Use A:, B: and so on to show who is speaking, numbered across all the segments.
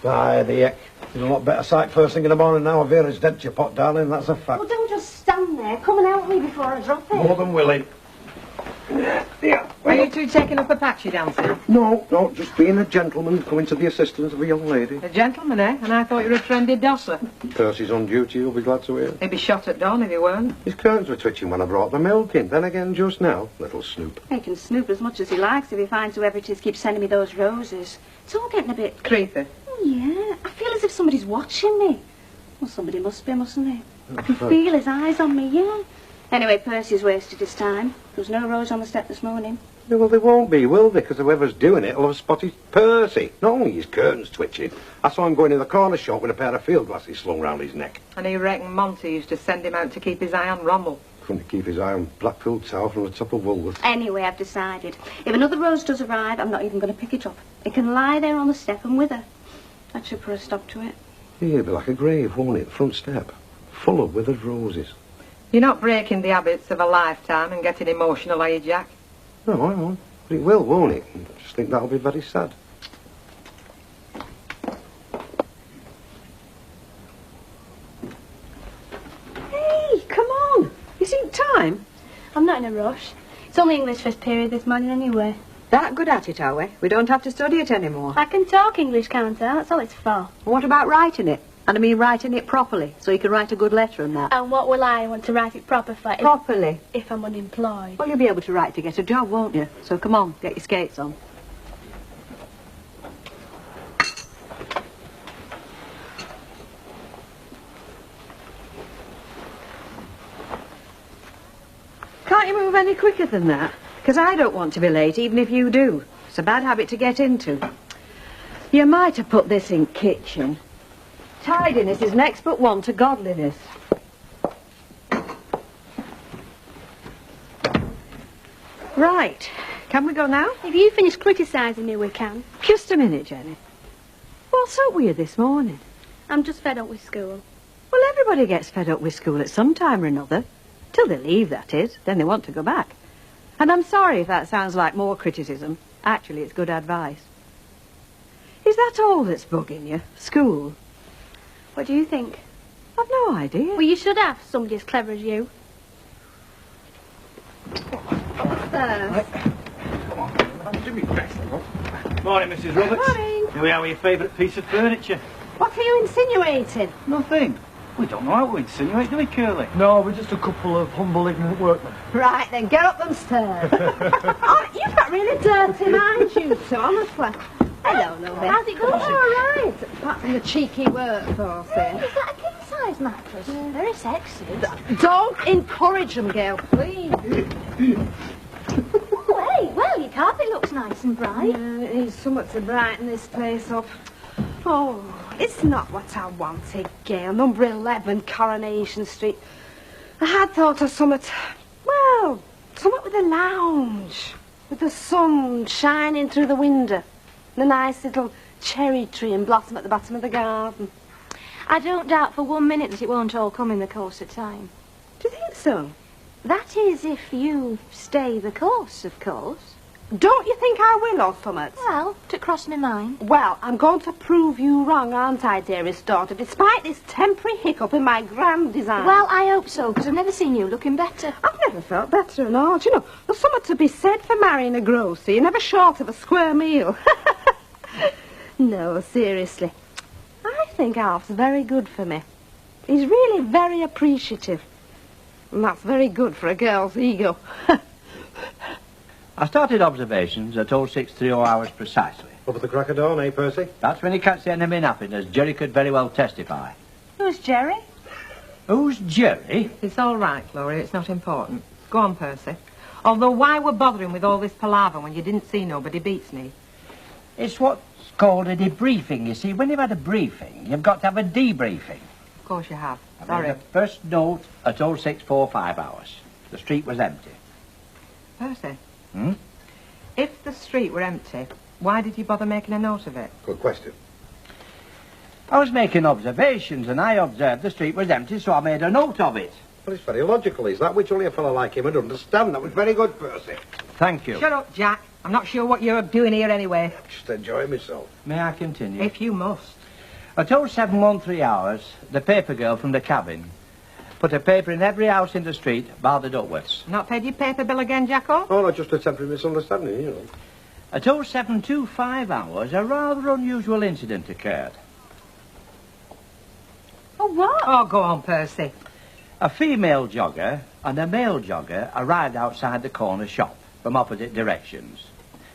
A: Aye, the heck. There's a lot better sight first thing in the morning now. Vera's dead to your pot, darling. That's a fact.
B: Well, don't just stand there. Come and help me before I drop it.
A: More than willing. Yeah.
C: Are you two taking up a patchy dancing?
A: No, just being a gentleman, coming to the assistance of a young lady.
C: A gentleman, eh? And I thought you were a trendy dosser.
A: Percy's on duty, you'll be glad to hear.
C: He'd be shot at dawn if he weren't.
A: His curtains were twitching when I brought the milk in. Then again, just now, little snoop.
B: He can snoop as much as he likes if he finds whoever it is keeps sending me those roses. It's all getting a bit...
C: Creepy.
B: Oh, yeah. I feel as if somebody's watching me. Well, somebody must be, mustn't they? I can feel his eyes on me, yeah. Anyway, Percy's wasted his time. There was no rose on the step this morning.
A: Yeah, well, they won't be, will they? Because whoever's doing it will have spotted Percy. Not only his curtains twitching. I saw him going in the corner shop with a pair of field glasses slung round his neck.
C: And he reckoned Monty used to send him out to keep his eye on Rommel.
A: Couldn't keep his eye on Blackpool Tower from the top of Woolworth.
B: Anyway, I've decided. If another rose does arrive, I'm not even going to pick it up. It can lie there on the step and wither. That should put a stop to it.
A: Yeah, it'd be like a grave, won't it? Front step. Full of withered roses.
C: You're not breaking the habits of a lifetime and getting emotional, are you, Jack?
A: No, I won't. But it will, won't it? I just think that'll be very sad.
D: Hey, come on. Is it time?
B: I'm not in a rush. It's only English first period this morning anyway.
D: That good at it, are we? We don't have to study it anymore.
B: I can talk English, can't I? That's all it's for.
D: What about writing it? And I mean writing it properly, so you can write a good letter and that.
B: And what will I want to write it proper for?
D: Properly?
B: If I'm unemployed.
D: Well, you'll be able to write to get a job, won't you? So come on, get your skates on. Can't you move any quicker than that? Because I don't want to be late, even if you do. It's a bad habit to get into. You might have put this in kitchen. Tidiness is next but one to godliness. Right. Can we go now?
B: If you finish criticising me, we can.
D: Just a minute, Jenny. What's up with you this morning?
B: I'm just fed up with school.
D: Well, everybody gets fed up with school at some time or another. Till they leave, that is. Then they want to go back. And I'm sorry if that sounds like more criticism. Actually, it's good advice. Is that all that's bugging you? School?
B: What do you think?
D: I've no idea.
B: Well, you should have somebody as clever as you.
E: Morning, Mrs. Roberts.
D: Morning.
E: Here we are with your favourite piece of furniture.
D: What are you insinuating?
E: Nothing. We don't know how to insinuate, do we, Curly?
F: No, we're just a couple of humble, ignorant workmen.
D: Right, then, get up and stir. Oh, you've got really dirty minds, you two, honestly. Hello, lovely.
B: How's it going?
D: All right. Apart from the cheeky workforce here.
B: Is that a king-size mattress? Very sexy.
D: Don't encourage them, girl, please.
B: Well, your carpet looks nice and bright.
D: Yeah, it needs somewhat to brighten this place up. Oh, it's not what I wanted, girl. Number 11, Coronation Street. I had thought of somewhat with a lounge. With the sun shining through the window. And a nice little cherry tree and blossom at the bottom of the garden.
B: I don't doubt for 1 minute that it won't all come in the course of time.
D: Do you think so?
B: That is, if you stay the course, of course.
D: Don't you think I will, or something?
B: Well, to cross my mind.
D: Well, I'm going to prove you wrong, aren't I, dearest daughter, despite this temporary hiccup in my grand design.
B: Well, I hope so, because I've never seen you looking better.
D: I've never felt better and all. Do you know, there's something to be said for marrying a grocer. You're never short of a square meal. No, seriously. I think Alf's very good for me. He's really very appreciative. And that's very good for a girl's ego.
G: I started observations at 0630 hours precisely.
A: Up at the crack of dawn, eh, Percy?
G: That's when you catch the enemy napping, as Jerry could very well testify.
C: Who's Jerry?
G: Who's Jerry?
C: It's all right, Gloria. It's not important. Go on, Percy. Although why we're bothering with all this palaver when you didn't see nobody beats me.
G: It's what's called a debriefing, you see. When you've had a briefing, you've got to have a debriefing.
C: Of course you have.
G: I
C: Sorry.
G: made the first note at 0645 hours. The street was empty.
C: Percy,
G: Hmm?
C: if the street were empty, why did you bother making a note of it?
A: Good question.
G: I was making observations, and I observed the street was empty, so I made a note of it.
A: Well, it's very logical, is that? Which only a fellow like him would understand. That was very good, Percy.
G: Thank you.
C: Shut up, Jack. I'm not sure what you're doing here anyway.
A: Just enjoying myself.
G: May I continue?
C: If you must.
G: At 0713 hours, the paper girl from the cabin put a paper in every house in the street, bar the upwards.
C: Not paid your paper bill again, Jacko?
A: Oh, no, just a temporary misunderstanding, you know.
G: At 0725 hours, a rather unusual incident occurred.
B: Oh, what?
C: Oh, go on, Percy.
G: A female jogger and a male jogger arrived outside the corner shop from opposite directions.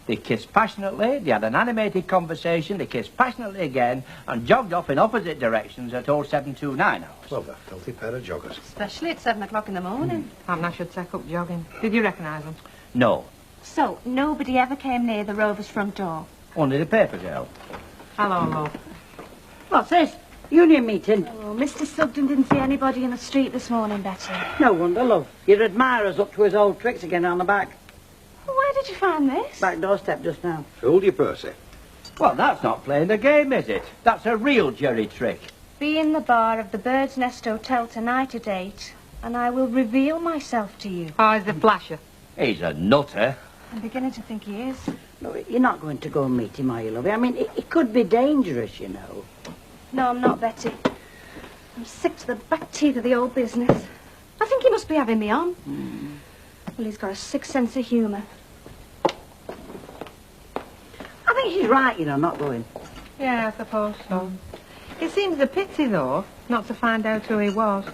G: They kissed passionately, they had an animated conversation, they kissed passionately again, and jogged off in opposite directions at 0729 hours.
A: Well, they're a filthy pair of joggers.
B: Especially at 7 o'clock in the morning.
C: I should take up jogging. Did you recognise them?
G: No,
B: So, nobody ever came near the Rovers' front door?
G: only the paper girl.
C: Hello, love.
H: What's this? Union meeting?
B: Oh, Mr. Sugden didn't see anybody in the street this morning, Betty.
H: No wonder, love. Your admirer's up to his old tricks again on the back.
B: Well, where did you find this?
H: Back doorstep just now.
A: Fooled you, Percy.
G: Well, that's not playing the game, is it? That's a real jerry trick.
B: Be in the bar of the Bird's Nest Hotel tonight at 8, and I will reveal myself to you.
C: Oh, he's a flasher.
G: He's a nutter.
B: I'm beginning to think he is.
H: No, you're not going to go and meet him, are you, love? I mean, it could be dangerous, you know.
B: No, I'm not, Betty. I'm sick to the back teeth of the old business. I think he must be having me on. Well, he's got a sick sense of humour.
H: I think she's right, you know, not going.
C: Yeah, I suppose so. It seems a pity, though, not to find out who he was.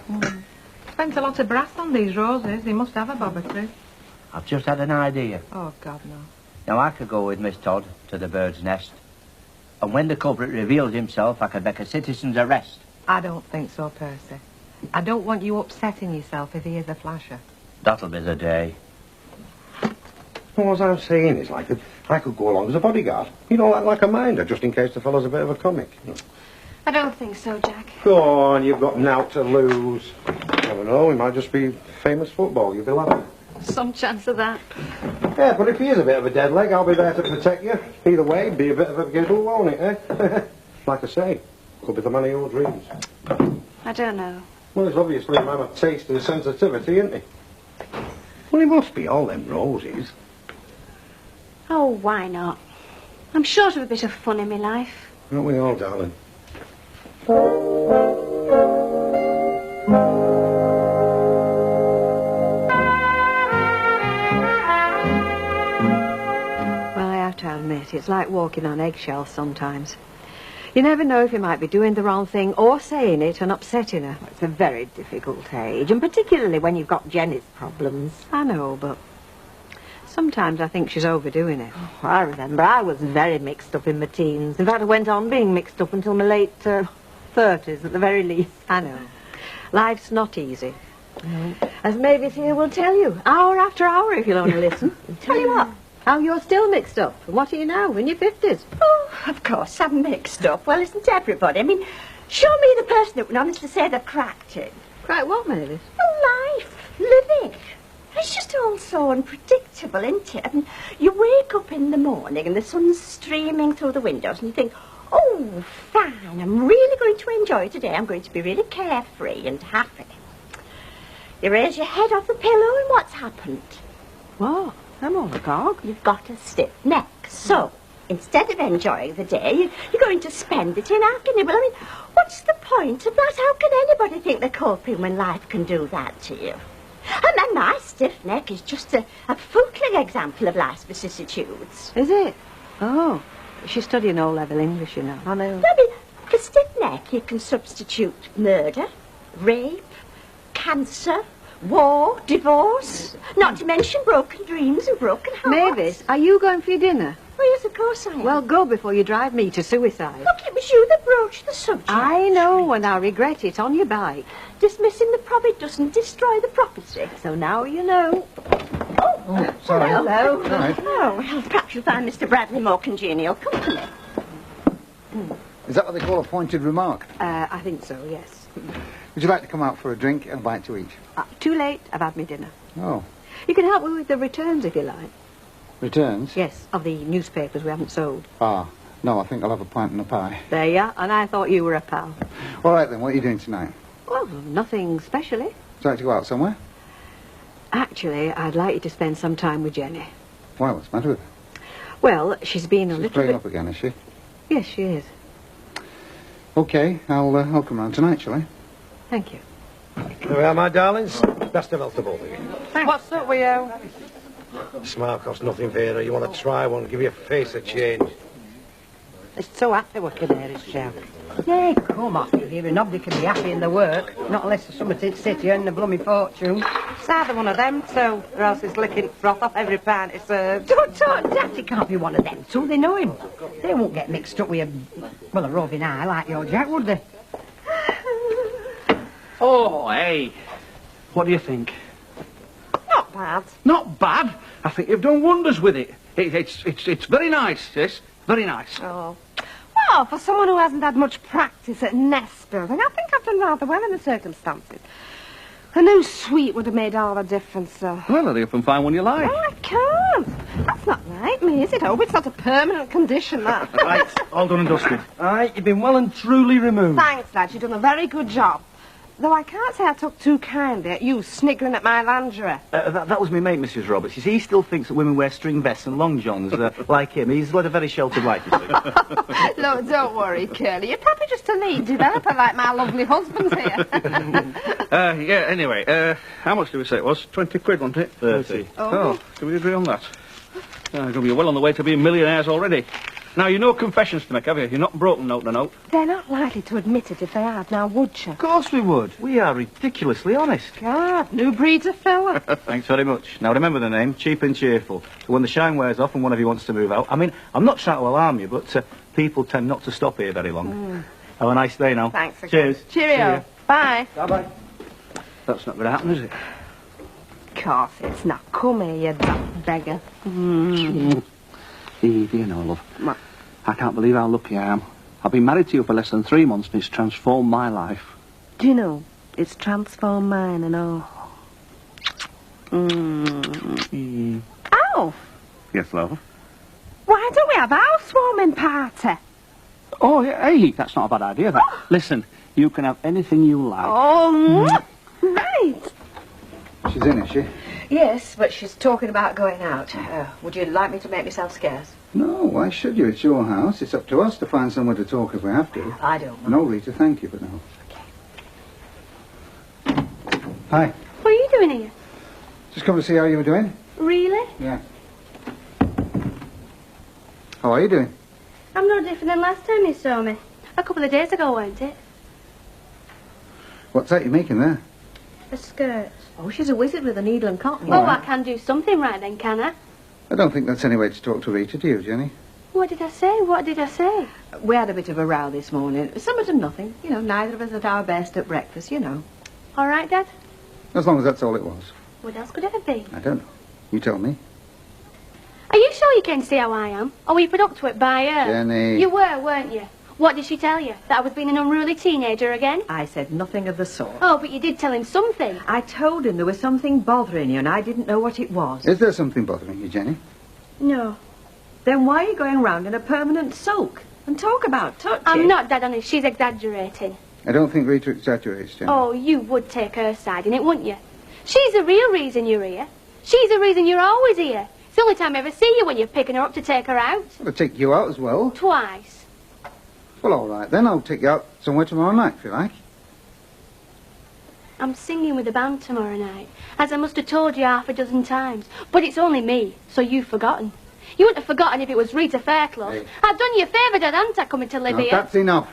C: Spent a lot of brass on these roses. He must have a bob or two.
G: I've just had an idea.
C: Oh, God, no.
G: Now, I could go with Miss Todd to the Bird's Nest. And when the culprit reveals himself, I could make a citizen's arrest.
C: I don't think so, Percy. I don't want you upsetting yourself if he is a flasher.
G: That'll be the day.
A: Well, as I'm saying is, like, I could go along as a bodyguard. You know, like a minder, just in case the fellow's a bit of a comic.
B: I don't think so, Jack.
A: Go on, you've got nought to lose. Never know, he might just be famous football. You'll be laughing.
B: Some chance of that.
A: Yeah, but if he is a bit of a dead leg, I'll be there to protect you. Either way, be a bit of a giggle, won't it, eh? Like I say, could be the man of your dreams.
B: I don't know.
A: Well, he's obviously a man of taste and sensitivity, isn't he? Well, he must be all them roses.
B: Oh, why not? I'm short of a bit of fun in my life.
A: Aren't we all, darling?
I: Well, I have to admit, it's like walking on eggshells sometimes. You never know if you might be doing the wrong thing or saying it and upsetting her.
J: It's a very difficult age, and particularly when you've got Jenny's problems.
I: I know, but sometimes I think she's overdoing it.
J: I remember I was very mixed up in my teens. In fact, I went on being mixed up until my late 30s at the very least.
I: I know. Life's not easy.
J: As Mavis here will tell you, hour after hour, if you'll only listen. Tell you what,
I: How you're still mixed up? And what are you now, in your 50s?
J: oh, of course, I'm mixed up. Well, isn't everybody? I mean, show me the person that would honestly say they've cracked it.
I: Right, what, Mavis?
J: Life, living. It's just all so unpredictable, isn't it? I mean, you wake up in the morning and the sun's streaming through the windows and you think, oh, fine, I'm really going to enjoy today. I'm going to be really carefree and happy. You raise your head off the pillow and what's happened?
I: What?
J: I'm all agog. You've got a stiff neck. So, instead of enjoying the day, you're going to spend it in agony. Well, I mean, what's the point of that? How can anybody think they're coping when life can do that to you? And my stiff neck is just a footling example of life's vicissitudes.
I: Is it? Oh, she's studying O-level English, you know.
J: I know. I mean, for stiff neck, you can substitute murder, rape, cancer, war, divorce, not to mention broken dreams and broken hearts.
I: Mavis, are you going for your dinner?
J: Oh, yes, of course I am.
I: Well, go before you drive me to suicide.
J: Look, it was you that broached the subject.
I: I know, and I'll regret it on your bike.
J: Dismissing the profit doesn't destroy the property.
I: So now you know.
J: Oh,
F: sorry.
J: hello.
F: Right.
J: Oh, well, perhaps you'll find Mr. Bradley more congenial company.
F: Is that what they call a pointed remark?
I: I think so, yes.
F: Would you like to come out for a drink and a bite to eat?
I: Too late, I've had my dinner.
F: Oh,
I: You can help me with the returns if you like.
F: returns?
I: Yes, of the newspapers we haven't sold.
F: Ah, no, I think I'll have a pint and a pie.
I: There you are, and I thought you were a pal.
F: All right then, what are you doing tonight?
I: Well, nothing specially.
F: Would you like to go out somewhere?
I: Actually, I'd like you to spend some time with Jenny.
F: Why, what's the matter with her?
I: Well, she's been a
F: She's
I: little
F: playing
I: bit...
F: up again, is she?
I: Yes, she is.
F: OK, I'll come round tonight, shall I?
I: Thank you.
A: There we are, my darlings. Best of health to both of you.
C: What's up with you?
A: Smile costs nothing, Vera. You want to try one, give your face a change.
H: It's so happy with Canary's show. Yeah, come off with you. Nobody can be happy in the work. Not unless there's somebody in the city earning a blooming fortune. It's either one of them two, or else he's licking froth off every pint he serves. Don't talk, Daddy can't be one of them two. They know him. They won't get mixed up with a roving eye like your Jack, would they?
E: Oh, hey. What do you think?
D: Not bad.
E: Not bad. I think you've done wonders with it. It's very nice, sis. Very nice.
D: Oh. Well, for someone who hasn't had much practice at nest building, I think I've done rather well in the circumstances. A new suite would have made all the difference, though.
E: Well, hurry up and find one you like.
D: Oh, I can't. That's not like me, is it? Oh, it's not a permanent condition, that.
E: Right, all done and dusted. All right, you've been well and truly removed.
D: Thanks, lad. You've done a very good job. Though I can't say I took too kindly at you sniggering at my lingerie.
E: That was my mate, Mrs. Roberts. You see, he still thinks that women wear string vests and long johns like him. He's led a very sheltered life, you see.
D: Look, don't worry, Curly. You're probably just a lead developer like my lovely husband's here.
E: Yeah, anyway, how much did we say it was? 20 quid, wasn't it? 30. Oh, can we agree on that? Going to be well on the way to being millionaires already. Now, you know confessions to make, have you? You're not broken note to note.
D: They're not likely to admit it if they had, now would you?
E: Of course we would. We are ridiculously honest.
D: God, new breed of fella.
E: Thanks very much. Now, remember the name, Cheap and Cheerful. So when the shine wears off and one of you wants to move out... I mean, I'm not trying to alarm you, but people tend not to stop here very long. Have a nice day now.
D: Thanks again.
E: Cheers.
D: Cheerio. Bye.
E: Bye-bye. That's not going to happen, is it?
D: Of course it's not. Come here, you dumb beggar.
E: Eve, you know, love. What? I can't believe how lucky I am. I've been married to you for less than 3 months and it's transformed my life.
D: Do you know, it's transformed mine and all. Oh!
E: Yes, love?
D: Why don't we have a housewarming party?
E: Oh, yeah, hey, that's not a bad idea, that. Listen, you can have anything you like.
D: Oh, right.
F: She's in, is she?
I: Yes, but she's talking about going out. Would you like me to make myself scarce?
F: No, why should you? It's your house. It's up to us to find somewhere to talk if we have to.
I: I don't mind.
F: No, Rita, thank you, but no.
I: Okay.
F: Hi.
B: What are you doing here?
F: Just come to see how you were doing.
B: Really?
F: Yeah. How are you doing?
B: I'm no different than last time you saw me. A couple of days ago, weren't it?
F: What's that you're making there?
B: A skirt.
I: Oh, she's a wizard with a needle and cotton.
B: Oh, I can do something right then, can I?
F: I don't think that's any way to talk to Rita, do you, Jenny?
B: What did I say? What did I say?
I: We had a bit of a row this morning. Some of nothing. You know, neither of us at our best at breakfast, you know.
B: All right, Dad?
F: As long as that's all it was.
B: What else could it have been?
F: I don't know. You tell me.
B: Are you sure you can see how I am? Or were you put up to it by her?
F: Jenny.
B: You were, weren't you? What did she tell you? That I was being an unruly teenager again?
I: I said nothing of the sort.
B: Oh, but you did tell him something.
I: I told him there was something bothering you and I didn't know what it was.
F: Is there something bothering you, Jenny?
B: No.
I: Then why are you going round in a permanent sulk? And talk about touching.
B: I'm not dead honest. She's exaggerating.
F: I don't think Rita exaggerates, Jenny.
B: Oh, you would take her side in it, wouldn't you? She's the real reason you're here. She's the reason you're always here. It's the only time I ever see you when you're picking her up to take her out.
F: I'll take you out as well.
B: Twice.
F: Well, all right, then I'll take you out somewhere tomorrow night, if you like.
B: I'm singing with the band tomorrow night, as I must have told you half a dozen times. But it's only me, so you've forgotten. You wouldn't have forgotten if it was Rita Fairclough.
F: Hey.
B: I've done you a favour, Dad, haven't I, coming to live
F: Now,
B: here?
F: that's enough.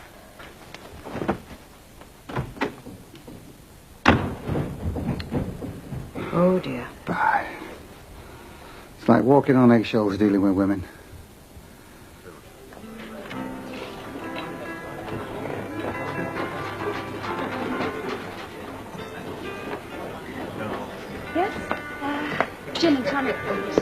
I: Oh, dear.
F: Bye. It's like walking on eggshells dealing with women.
B: Yes? Gin and tonic, please.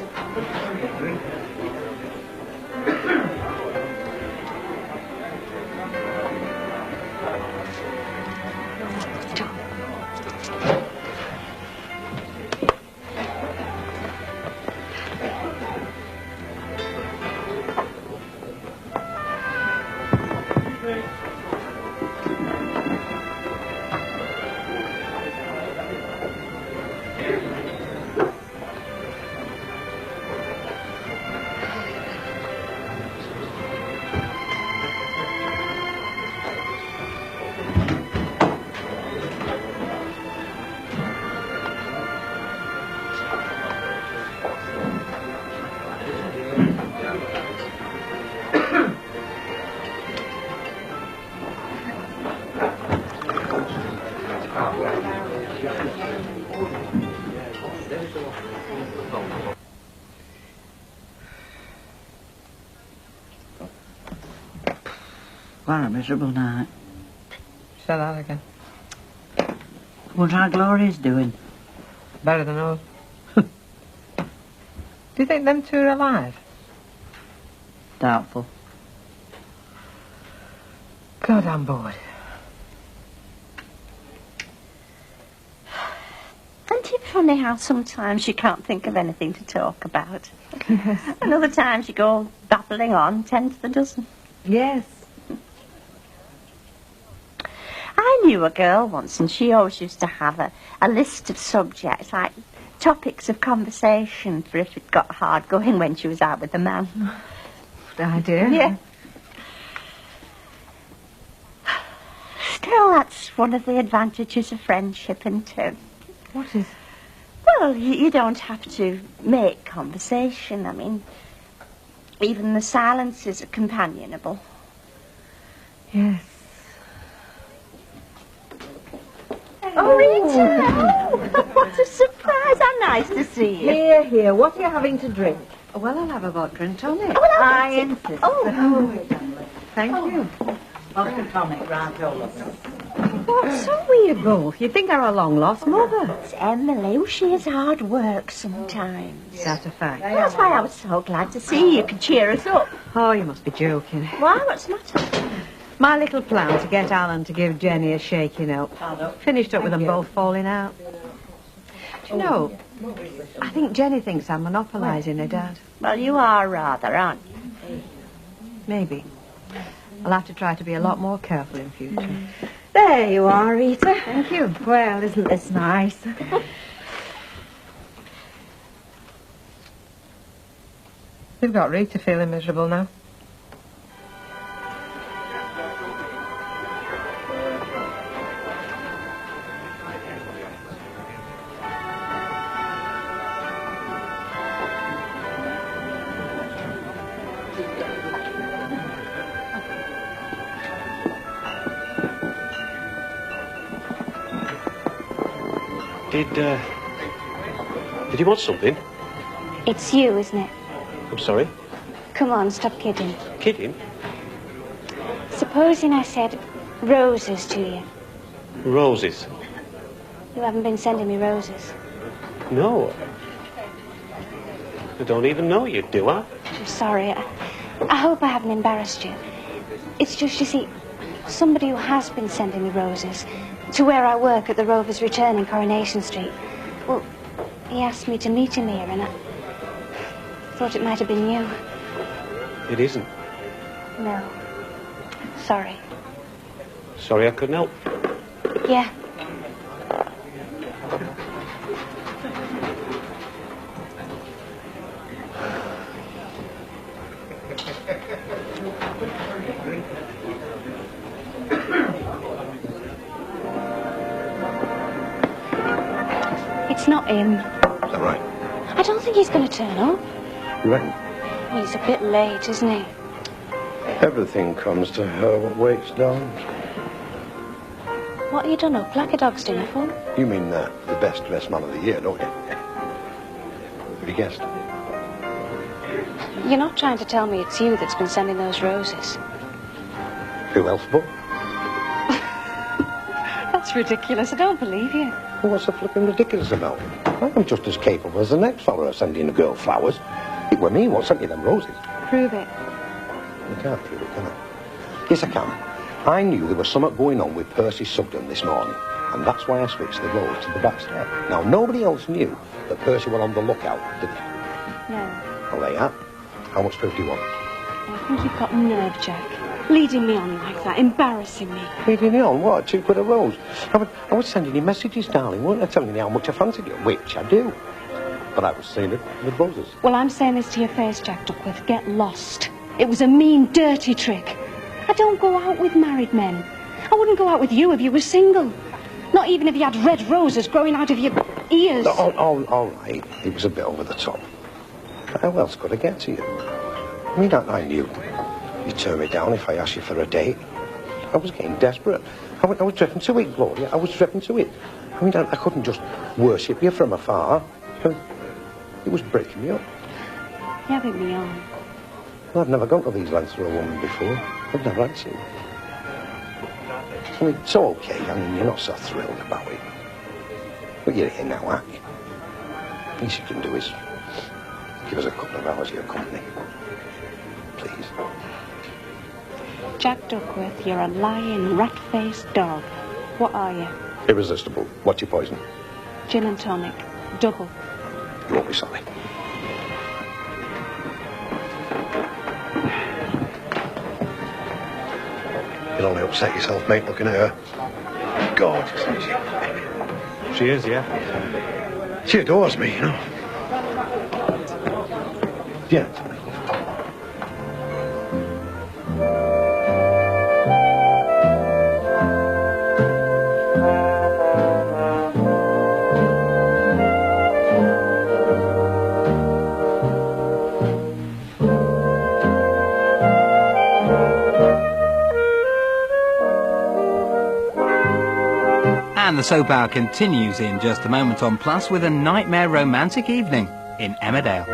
H: What a miserable night.
C: Say that again.
H: I wonder how Gloria's doing.
C: Better than us. Do you think them two are alive?
H: Doubtful.
C: God, I'm bored.
J: Isn't it funny how sometimes you can't think of anything to talk about? And other times you go babbling on, 10 to the dozen.
H: Yes.
J: I knew a girl once, and she always used to have a list of subjects, like topics of conversation for if it got hard going when she was out with a man.
I: Good idea.
J: Yeah. Still, that's one of the advantages of friendship, isn't it?
I: What is?
J: Well, you don't have to make conversation. I mean, even the silences are companionable.
I: Yes.
J: Oh, Rita! What a surprise. How nice to see you.
I: Here, here. What are you having to drink? Well, I'll have a vodka and tonic.
J: I insist.
I: Oh, thank you.
H: Vodka tonic, right, all of them.
I: What's so weird, both? You'd think they're a long-lost mother.
J: It's Emily. Oh, she is hard work sometimes.
I: Is that a fact?
J: That's why I was so glad to see you. You could cheer us up.
I: Oh, you must be joking.
J: Why? What's the matter?
I: My little plan to get Alan to give Jenny a shaking up. Finished up with them both falling out. Do you know, I think Jenny thinks I'm monopolising her dad.
J: Well, you are rather, aren't you?
I: Maybe. I'll have to try to be a lot more careful in future.
J: There you are, Rita.
I: Thank you.
J: Well, isn't this nice?
C: You've got Rita feeling miserable now.
K: Did you want something?
B: It's you, isn't it?
K: I'm sorry?
B: Come on, stop kidding.
K: Kidding?
B: Supposing I said roses to you.
K: Roses?
B: You haven't been sending me roses.
K: No. I don't even know you, do I?
B: I'm sorry. I hope I haven't embarrassed you. It's just, you see, somebody who has been sending me roses to where I work at the Rovers Return in Coronation Street. Well, he asked me to meet him here, and I thought it might have been you.
K: It isn't.
B: No. Sorry.
K: Sorry I couldn't help.
B: Yeah. It's not him.
A: Is that right?
B: I don't think he's going to turn up.
A: You reckon?
B: Well, he's a bit late, isn't he?
A: Everything comes to her what waits, darling.
B: What have you done up like a dog's dinner for?
A: You mean the best dressed man of the year, don't you? Have you guessed?
B: You're not trying to tell me it's you that's been sending those roses.
A: Who else but?
B: That's ridiculous. I don't believe you.
A: Well, what's the flipping ridiculous about? I'm just as capable as the next fella of sending a girl flowers. It were me what sent you them roses.
B: Prove it.
A: I can't prove it, can I? Yes, I can. I knew there was something going on with Percy Sugden this morning, and that's why I switched the road to the back step. Now, nobody else knew that Percy were on the lookout, did they?
B: No.
A: Well, they are. How much proof do you want?
B: I think you've got nerve, Jack. Leading me on like that, embarrassing me.
A: Leading me on? What? £2 a rose? I was sending you messages, darling, weren't I? Telling you how much I fancied you, which I do. But I was saying it with roses.
B: Well, I'm saying this to your face, Jack Duckworth. Get lost. It was a mean, dirty trick. I don't go out with married men. I wouldn't go out with you if you were single. Not even if you had red roses growing out of your ears.
A: All right. It was a bit over the top. How else could I get to you? I mean, I knew you'd turn me down if I asked you for a date. I was getting desperate. I was driven to it, Gloria. I was driven to it. I mean, I couldn't just worship you from afar. It was breaking me up.
B: You're having me on.
A: Well, I've never gone to these lengths for a woman before. I've never had to. I mean, it's okay. I mean, you're not so thrilled about it. But you're here now, aren't you? Least you can do is give us a couple of hours of your company. Please.
B: Jack Duckworth, you're a lying, rat-faced dog. What are you?
A: Irresistible. What's your poison?
B: Gin and tonic. Double.
A: You won't be sorry. You'll only upset yourself, mate, looking at her. Gorgeous, isn't she?
K: She is, yeah.
A: She adores me, you know. Yeah.
L: And the soap hour continues in just a moment on Plus with a nightmare romantic evening in Emmerdale.